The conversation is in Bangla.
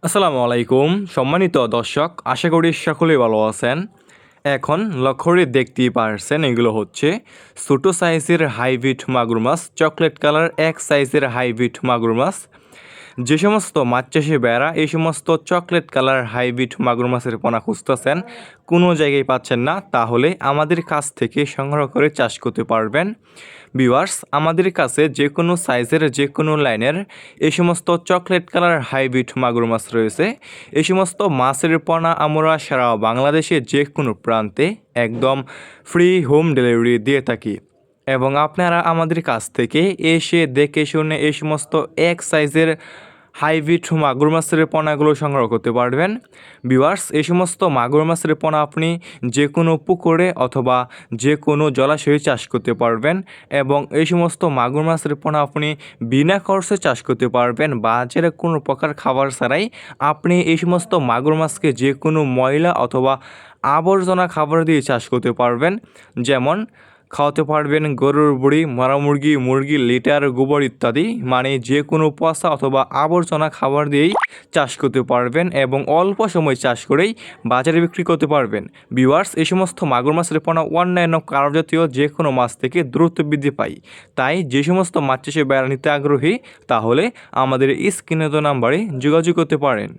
আসসালামু আলাইকুম সম্মানিত দর্শক, আশা করি সকলেই ভালো আছেন। এখন লক্ষ্য করে দেখতেই পারছেন, এগুলো হচ্ছে ছোটো সাইজের হাইব্রিড মাগুর মাছ, চকলেট কালার এক সাইজের হাইব্রিড মাগুর মাছ। যে সমস্ত মাছ চাষি বেড়া এই সমস্ত চকলেট কালার হাইব্রিড মাগুর মাছের পোনা খুঁজতেছেন, কোনো জায়গায় পাচ্ছেন না, তাহলে আমাদের কাছ থেকে সংগ্রহ করে চাষ করতে পারবেন। ভিউয়ার্স, আমাদের কাছে যে কোনো সাইজের যে কোনো লাইনের এই সমস্ত চকলেট কালার হাইব্রিড মাগুর মাছ রয়েছে। এই সমস্ত মাছের পোনা আমরা সারা বাংলাদেশে যে কোনো প্রান্তে একদম ফ্রি হোম ডেলিভারি দিয়ে থাকি এবং আপনারা আমাদের কাছ থেকে এসে দেখে শুনে এই সমস্ত এক সাইজের হাইব্রিড মাগুর মাছের পোনাগুলো সংগ্রহ করতে পারবেন। ভিউয়ার্স, এই সমস্ত মাগুর মাছের পোনা আপনি যে কোনো পুকুরে অথবা যে কোনো জলাশয়ে চাষ করতে পারবেন এবং এই সমস্ত মাগুর মাছের পোনা আপনি বিনা খরচে চাষ করতে পারবেন। বাজারে কোনো প্রকার খাবার ছাড়াই আপনি এই সমস্ত মাগুর মাছকে যে কোনো ময়লা অথবা আবর্জনা খাবার দিয়ে চাষ করতে পারবেন। যেমন খাওয়াতে পারবেন গরুর বুড়ি, মরা মুরগি, মুরগির লিটার, গোবর ইত্যাদি, মানে যে কোনো পচা অথবা আবর্জনা খাবার দিয়েই চাষ করতে পারবেন এবং অল্প সময় চাষ করেই বাজারে বিক্রি করতে পারবেন। ভিউয়ার্স, এই সমস্ত মাগুর মাছের পোনা অন্যান্য কারজাতীয় যে কোনো মাছ থেকে দ্রুত বৃদ্ধি পায়। তাই যে সমস্ত মাছ চাষে বেড়া নিতে আগ্রহী, তাহলে আমাদের স্ক্রিনে দেওয়া নাম্বারে যোগাযোগ করতে পারেন।